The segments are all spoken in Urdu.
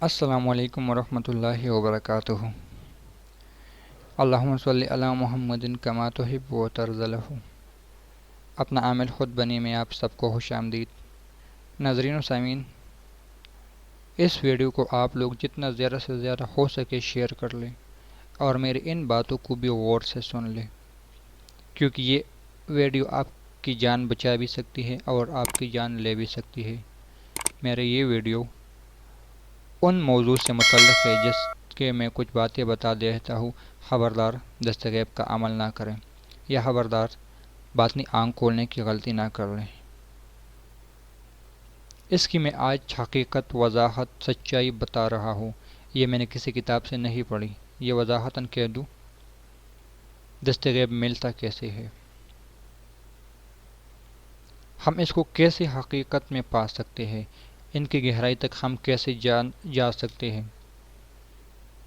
السلام علیکم ورحمۃ اللہ وبرکاتہ۔ اللہم صلی علی محمد کما تحب و ترضی۔ اپنا عامل خود بنی میں آپ سب کو خوش آمدید۔ ناظرین و سامعین، اس ویڈیو کو آپ لوگ جتنا زیادہ سے زیادہ ہو سکے شیئر کر لیں اور میری ان باتوں کو بھی غور سے سن لیں، کیونکہ یہ ویڈیو آپ کی جان بچا بھی سکتی ہے اور آپ کی جان لے بھی سکتی ہے۔ میرا یہ ویڈیو ان موضوع سے متعلق ہے جس کے میں کچھ باتیں بتا دیتا ہوں۔ خبردار دستغیب کا عمل نہ کریں، یا خبردار باطنی آنکھ کھولنے کی غلطی نہ کر لیں۔ اس کی میں آج حقیقت، وضاحت، سچائی بتا رہا ہوں۔ یہ میں نے کسی کتاب سے نہیں پڑھی، یہ وضاحتاً کہہ دوں۔ دستغیب ملتا کیسے ہے؟ ہم اس کو کیسے حقیقت میں پا سکتے ہیں؟ ان کی گہرائی تک ہم کیسے جا سکتے ہیں؟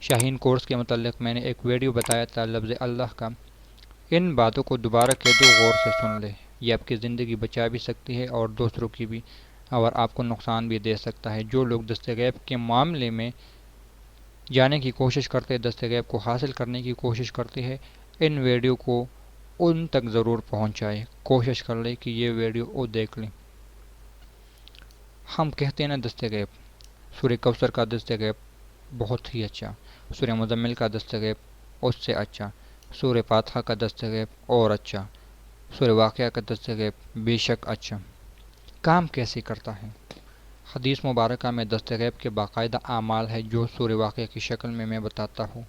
شاہین کورس کے متعلق میں نے ایک ویڈیو بتایا تھا، لفظ اللہ کا۔ ان باتوں کو دوبارہ کہہ دو، غور سے سن لے۔ یہ آپ کی زندگی بچا بھی سکتی ہے اور دوسروں کی بھی، اور آپ کو نقصان بھی دے سکتا ہے۔ جو لوگ دستغیب کے معاملے میں جانے کی کوشش کرتے ہیں، دستغیب کو حاصل کرنے کی کوشش کرتے ہیں، ان ویڈیو کو ان تک ضرور پہنچائے۔ کوشش کر لیں کہ یہ ویڈیو وہ دیکھ لیں۔ ہم کہتے ہیں نا دستغیب، سورہ کوثر کا دستغیب بہت ہی اچھا، سورہ مزمل کا دستغیب اس سے اچھا، سورہ فاتحہ کا دستغیب اور اچھا، سورہ واقعہ کا دستغیب بے شک اچھا۔ کام کیسے کرتا ہے؟ حدیث مبارکہ میں دستغیب کے باقاعدہ اعمال ہے جو سورہ واقعہ کی شکل میں بتاتا ہوں۔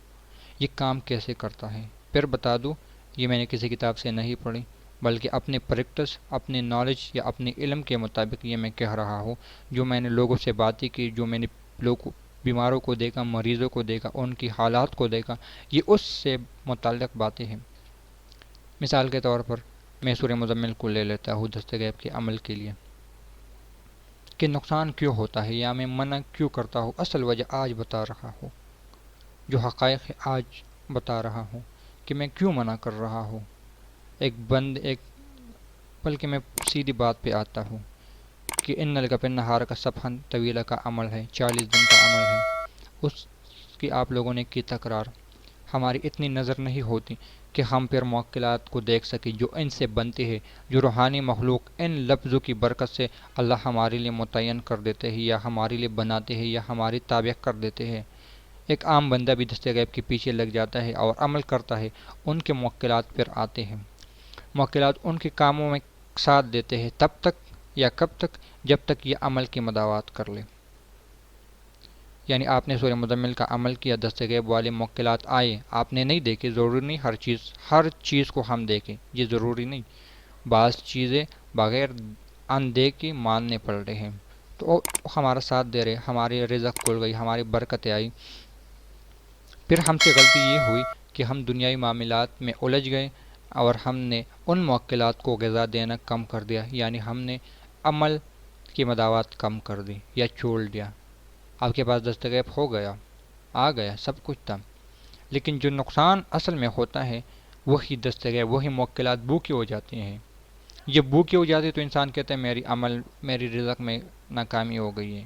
یہ کام کیسے کرتا ہے پھر بتا دوں۔ یہ میں نے کسی کتاب سے نہیں پڑھی، بلکہ اپنے پریکٹس، اپنے نالج یا اپنے علم کے مطابق یہ میں کہہ رہا ہوں۔ جو میں نے لوگوں سے باتیں کی، جو میں نے بیماروں کو دیکھا، مریضوں کو دیکھا، ان کی حالات کو دیکھا، یہ اس سے متعلق باتیں ہیں۔ مثال کے طور پر میں سورہ مزمل کو لے لیتا ہوں دستغیب کے عمل کے لیے، کہ نقصان کیوں ہوتا ہے یا میں منع کیوں کرتا ہوں۔ اصل وجہ آج بتا رہا ہوں، جو حقائق ہے آج بتا رہا ہوں کہ میں کیوں منع کر رہا ہوں۔ بلکہ میں سیدھی بات پہ آتا ہوں کہ ان نلگا پہ نہار کا صفحن طویلہ کا عمل ہے، 40 دن کا عمل ہے۔ اس کی آپ لوگوں نے کی تکرار۔ ہماری اتنی نظر نہیں ہوتی کہ ہم پھر موکلات کو دیکھ سکیں جو ان سے بنتے ہیں، جو روحانی مخلوق ان لفظوں کی برکت سے اللہ ہمارے لیے متعین کر دیتے ہیں، یا ہمارے لیے بناتے ہیں، یا ہماری تابع کر دیتے ہیں۔ ایک عام بندہ بھی دستغیب کے پیچھے لگ جاتا ہے اور عمل کرتا ہے، ان کے موکلات پھر آتے ہیں۔ موکلات ان کے کاموں میں ساتھ دیتے ہیں تب تک یا کب تک، جب تک یہ عمل کی مداوات کر لے۔ یعنی آپ نے سورہ مزمل کا عمل کیا، دستغیب والے موکلات آئے، آپ نے نہیں دیکھے، ضروری نہیں ہر چیز کو ہم دیکھیں، یہ ضروری نہیں۔ بعض چیزیں بغیر اندیکھے ماننے پڑ رہے ہیں، تو وہ ہمارا ساتھ دے رہے، ہماری رزق کھل گئی، ہماری برکتیں آئی۔ پھر ہم سے غلطی یہ ہوئی کہ ہم دنیائی معاملات میں الجھ گئے اور ہم نے ان موکلات کو غذا دینا کم کر دیا، یعنی ہم نے عمل کی مداوات کم کر دی یا چھوڑ دیا۔ آپ کے پاس دستغیب ہو گیا، آ گیا، سب کچھ تھا، لیکن جو نقصان اصل میں ہوتا ہے وہی دستغیب، وہی موکلات بھوکے ہو جاتے ہیں۔ جب بھوکے ہو جاتے تو انسان کہتا ہے میری رزق میں ناکامی ہو گئی ہے،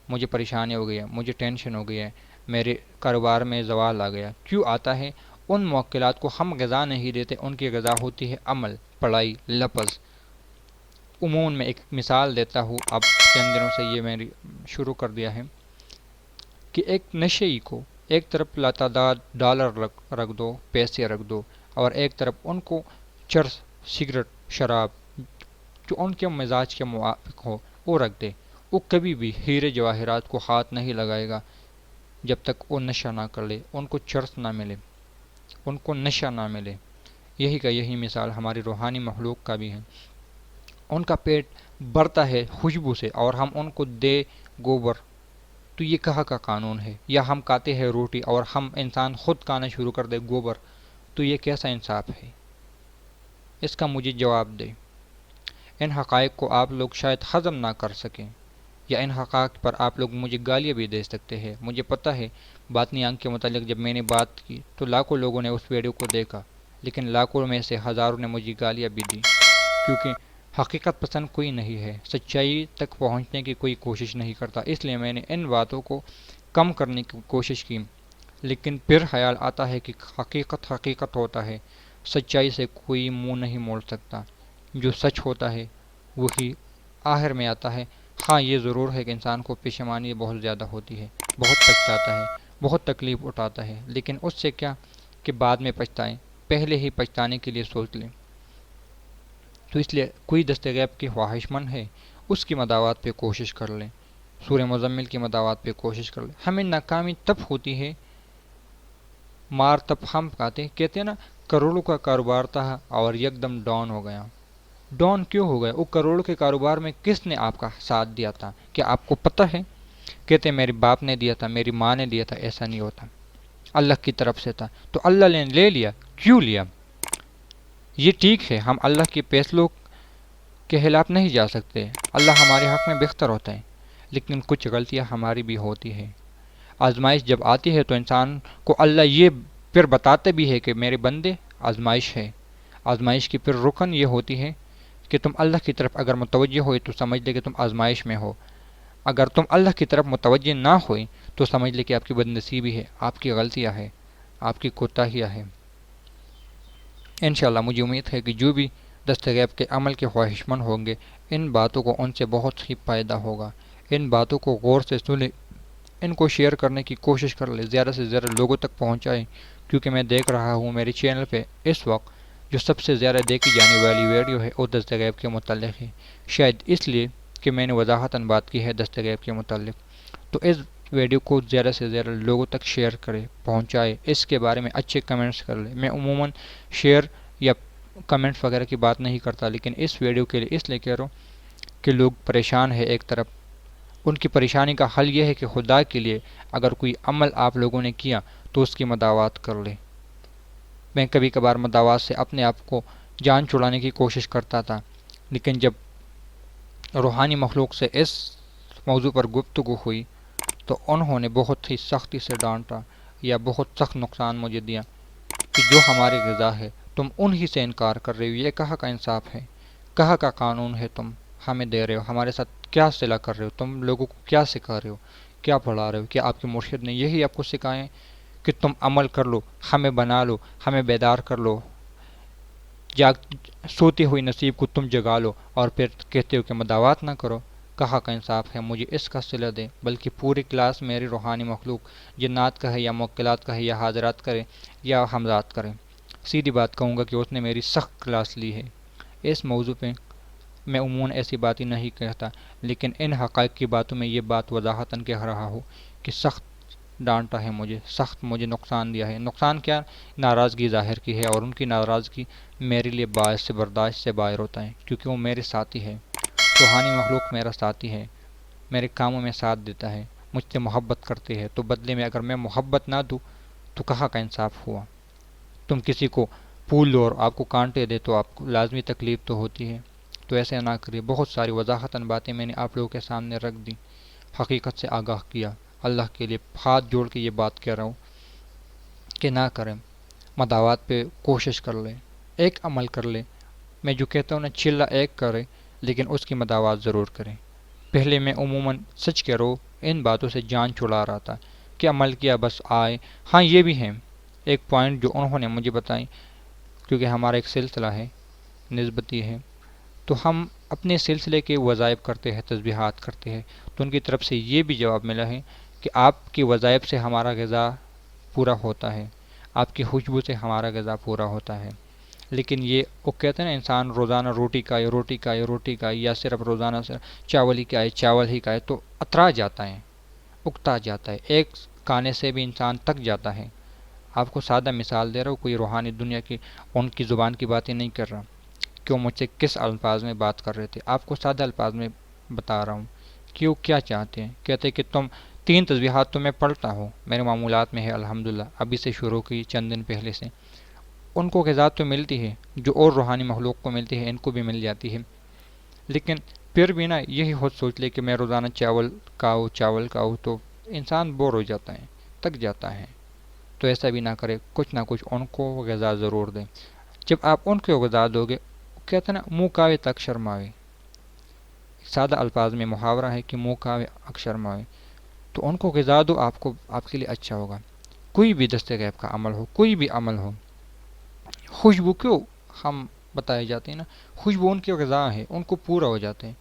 مجھے پریشانی ہو گئی ہے، مجھے ٹینشن ہو گئی ہے، میرے کاروبار میں زوال آ گیا۔ کیوں آتا ہے؟ ان موکلات کو ہم غذا نہیں دیتے، ان کی غذا ہوتی ہے عمل، پڑھائی، لفظ۔ عموماً میں ایک مثال دیتا ہوں، اب چند دنوں سے یہ میں نے شروع کر دیا ہے، کہ ایک نشئی کو ایک طرف لاتعداد ڈالر رکھ دو، پیسے رکھ دو، اور ایک طرف ان کو چرس، سگریٹ، شراب جو ان کے مزاج کے موافق ہو وہ رکھ دے، وہ کبھی بھی ہیرے جواہرات کو ہاتھ نہیں لگائے گا جب تک وہ نشہ نہ کر لے، ان کو چرس نہ ملے، ان کو نشہ نہ ملے۔ یہی مثال ہماری روحانی مخلوق کا بھی ہے۔ ان کا پیٹ بھرتا ہے خوشبو سے اور ہم ان کو دے گوبر، تو یہ کہاں کا قانون ہے؟ یا ہم کھاتے ہیں روٹی اور ہم انسان خود کھانا شروع کر دے گوبر، تو یہ کیسا انصاف ہے؟ اس کا مجھے جواب دے۔ ان حقائق کو آپ لوگ شاید ہضم نہ کر سکیں، یا ان حقائق پر آپ لوگ مجھے گالیاں بھی دے سکتے ہیں۔ مجھے پتہ ہے باطنی آنکھ کے متعلق جب میں نے بات کی تو لاکھوں لوگوں نے اس ویڈیو کو دیکھا، لیکن لاکھوں میں سے ہزاروں نے مجھے گالیاں بھی دی، کیونکہ حقیقت پسند کوئی نہیں ہے، سچائی تک پہنچنے کی کوئی کوشش نہیں کرتا، اس لیے میں نے ان باتوں کو کم کرنے کی کوشش کی، لیکن پھر خیال آتا ہے کہ حقیقت حقیقت ہوتا ہے، سچائی سے کوئی منہ نہیں موڑ سکتا، جو سچ ہوتا ہے وہی آخر میں آتا ہے۔ ہاں یہ ضرور ہے کہ انسان کو پشیمانی بہت زیادہ ہوتی ہے، بہت پچھتاتا ہے، بہت تکلیف اٹھاتا ہے، لیکن اس سے کیا کہ بعد میں پچھتائیں، پہلے ہی پچھتانے کے لیے سوچ لیں۔ تو اس لیے کوئی دست غیب کی خواہش مند ہے، اس کی مداوات پہ کوشش کر لیں، سورہ مزمل کی مداوات پہ کوشش کر لیں۔ ہمیں ناکامی تب ہوتی ہے، مار تب ہم کہتے ہیں نا، کروڑوں کا کاروبار تھا اور یک دم ڈاؤن ہو گیا۔ ڈاؤن کیوں ہو گیا؟ وہ کروڑوں کے کاروبار میں کس نے آپ کا ساتھ دیا تھا؟ کیا آپ کو پتہ ہے؟ کہتے ہیں میرے باپ نے دیا تھا، میری ماں نے دیا تھا، ایسا نہیں ہوتا، اللہ کی طرف سے تھا، تو اللہ نے لے لیا، کیوں لیا؟ یہ ٹھیک ہے، ہم اللہ کے فیصلوں کے خلاف نہیں جا سکتے، اللہ ہمارے حق میں بہتر ہوتا ہے، لیکن کچھ غلطیاں ہماری بھی ہوتی ہے۔ آزمائش جب آتی ہے تو انسان کو اللہ یہ پھر بتاتے بھی ہے کہ میرے بندے آزمائش ہے۔ آزمائش کی پھر رکن یہ ہوتی ہے کہ تم اللہ کی طرف اگر متوجہ ہوئے تو سمجھ لے کہ تم آزمائش میں ہو، اگر تم اللہ کی طرف متوجہ نہ ہوئے تو سمجھ لے کہ آپ کی بدنصیبی ہے، آپ کی غلطیاں ہیں، آپ کی کوتاہیاں ہیں۔ انشاءاللہ مجھے امید ہے کہ جو بھی دست غیب کے عمل کے خواہش مند ہوں گے، ان باتوں کو ان سے بہت ہی فائدہ ہوگا، ان باتوں کو غور سے سنیں، ان کو شیئر کرنے کی کوشش کر لیں، زیادہ سے زیادہ لوگوں تک پہنچائیں، کیونکہ میں دیکھ رہا ہوں میرے چینل پہ اس وقت جو سب سے زیادہ دیکھی جانے والی ویڈیو ہے وہ دست غیب کے متعلق ہے، شاید اس لیے کہ میں نے وضاحتاً بات کی ہے دست غیب کے متعلق۔ تو اس ویڈیو کو زیادہ سے زیادہ لوگوں تک شیئر کرے، پہنچائے، اس کے بارے میں اچھے کمنٹس کر لیں۔ میں عموماً شیئر یا کمنٹس وغیرہ کی بات نہیں کرتا، لیکن اس ویڈیو کے لیے اس لیے کہہ رہا ہوں کہ لوگ پریشان ہیں، ایک طرف ان کی پریشانی کا حل یہ ہے کہ خدا کے لیے اگر کوئی عمل آپ لوگوں نے کیا تو اس کی مداوات کر لیں۔ میں کبھی کبھار مداوات سے اپنے آپ کو جان چھڑانے کی کوشش کرتا تھا، لیکن جب روحانی مخلوق سے اس موضوع پر گفتگو ہوئی تو انہوں نے بہت ہی سختی سے ڈانٹا یا بہت سخت نقصان مجھے دیا کہ جو ہماری غذا ہے تم انہی سے انکار کر رہے ہو، یہ کہاں کا انصاف ہے، کہاں کا قانون ہے، تم ہمیں دے رہے ہو، ہمارے ساتھ کیا صلہ کر رہے ہو، تم لوگوں کو کیا سکھا رہے ہو، کیا پڑھا رہے ہو، کیا آپ کے مرشد نے یہی آپ کو سکھائے کہ تم عمل کر لو، ہمیں بنا لو، ہمیں بیدار کر لو، سوتی ہوئی نصیب کو تم جگا لو اور پھر کہتے ہو کہ مداوات نہ کرو؟ کہاں کا انصاف ہے؟ مجھے اس کا صلہ دے، بلکہ پوری کلاس میری روحانی مخلوق جنات کا ہے یا موکلات کا ہے یا حاضرات کرے یا حمزات کرے، سیدھی بات کہوں گا کہ اس نے میری سخت کلاس لی ہے۔ اس موضوع پہ میں عموماً ایسی باتیں نہیں کہتا، لیکن ان حقائق کی باتوں میں یہ بات وضاحتاً کہہ رہا ہوں کہ سخت ڈانٹا ہے مجھے، سخت مجھے نقصان دیا ہے۔ نقصان کیا؟ ناراضگی ظاہر کی ہے، اور ان کی ناراضگی میرے لیے باعث سے برداشت سے باہر ہوتا ہے، کیونکہ وہ میرے ساتھی ہے، روحانی مخلوق میرا ساتھی ہے، میرے کاموں میں ساتھ دیتا ہے، مجھ سے محبت کرتے ہیں، تو بدلے میں اگر میں محبت نہ دوں تو کہاں کا انصاف ہوا؟ تم کسی کو پھول دو اور آپ کو کانٹے دے تو آپ کو لازمی تکلیف تو ہوتی ہے، تو ایسے نہ کریے۔ بہت ساری وضاحتاً باتیں میں نے آپ لوگوں کے سامنے رکھ دی، حقیقت سے آگاہ کیا، اللہ کے لیے ہاتھ جوڑ کے یہ بات کہہ رہا ہوں کہ نہ کریں، مداوات پہ کوشش کر لیں، ایک عمل کر لیں۔ میں جو کہتا ہوں نا، چلہ ایک کرے لیکن اس کی مداوات ضرور کریں۔ پہلے میں عموماً سچ کہہ رہا ہوں ان باتوں سے جان چھڑا رہا تھا کہ عمل کیا بس آئے۔ ہاں یہ بھی ہے ایک پوائنٹ جو انہوں نے مجھے بتائی، کیونکہ ہمارا ایک سلسلہ ہے، نسبتی ہے، تو ہم اپنے سلسلے کے وظائف کرتے ہیں، تسبیحات کرتے ہیں، تو ان کی طرف سے یہ بھی جواب ملا ہے کہ آپ کی وظائف سے ہمارا غذا پورا ہوتا ہے، آپ کی خوشبو سے ہمارا غذا پورا ہوتا ہے، لیکن یہ وہ کہتے ہیں نا، انسان روزانہ روٹی کھائے، روٹی کھائے، روٹی کھائے، یا صرف روزانہ چاول ہی کھائے، چاول ہی کھائے، تو اترا جاتا ہے، اکتا جاتا ہے، ایک کھانے سے بھی انسان تک جاتا ہے۔ آپ کو سادہ مثال دے رہا ہوں، کوئی روحانی دنیا کی ان کی زبان کی باتیں نہیں کر رہا کہ وہ مجھ سے کس الفاظ میں بات کر رہے تھے، آپ کو سادہ الفاظ میں بتا رہا ہوں کہ وہ کیا چاہتے ہیں۔ کہتے ہیں کہ تم 3 تسبیحات تو میں پڑھتا ہوں، میرے معمولات میں ہے الحمدللہ، ابھی سے شروع کی چند دن پہلے سے، ان کو غذا تو ملتی ہے جو اور روحانی مخلوق کو ملتی ہے، ان کو بھی مل جاتی ہے، لیکن پھر بھی نا یہی خود سوچ لے کہ میں روزانہ چاول کھاؤں تو انسان بور ہو جاتا ہے، تک جاتا ہے، تو ایسا بھی نہ کرے، کچھ نہ کچھ ان کو غذا ضرور دیں۔ جب آپ ان کو غذا دو گے، کہتے ہیں نا منہ کاوے تک شرماوے، سادہ الفاظ میں محاورہ ہے کہ منہ کاوے اک شرماوے، تو ان کو غذا دو، آپ کے لیے اچھا ہوگا۔ کوئی بھی دست غیب کا عمل ہو، کوئی بھی عمل ہو، خوشبو کیوں ہم بتائے جاتے ہیں نا، خوشبو ان کی غذا ہے، ان کو پورا ہو جاتے ہیں۔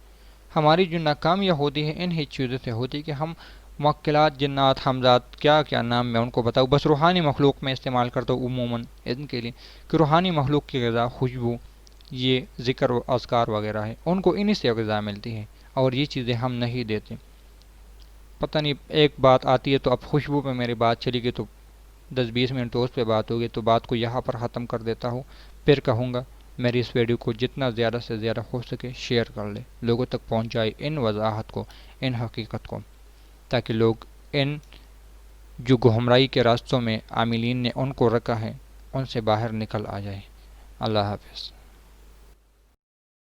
ہماری جو ناکامیاں ہوتی ہے انہی چیزوں سے ہوتی ہے کہ ہم موکلات، جنات، حمزات، کیا کیا نام میں ان کو بتاؤں، بس روحانی مخلوق میں استعمال کرتا ہوں عموماً ان کے لیے، کہ روحانی مخلوق کی غذا خوشبو، یہ ذکر و اذکار وغیرہ ہے، ان کو انہی سے غذا ملتی ہے، اور یہ چیزیں ہم نہیں دیتے۔ پتہ نہیں ایک بات آتی ہے تو اب خوشبو پہ میری بات چلی گئی، تو 10-20 منٹ تو اس پہ بات ہوگی، تو بات کو یہاں پر ختم کر دیتا ہوں۔ پھر کہوں گا میری اس ویڈیو کو جتنا زیادہ سے زیادہ ہو سکے شیئر کر لے، لوگوں تک پہنچائے ان وضاحت کو، ان حقیقت کو، تاکہ لوگ ان جو گمراہی کے راستوں میں عاملین نے ان کو رکھا ہے ان سے باہر نکل آ جائے۔ اللہ حافظ۔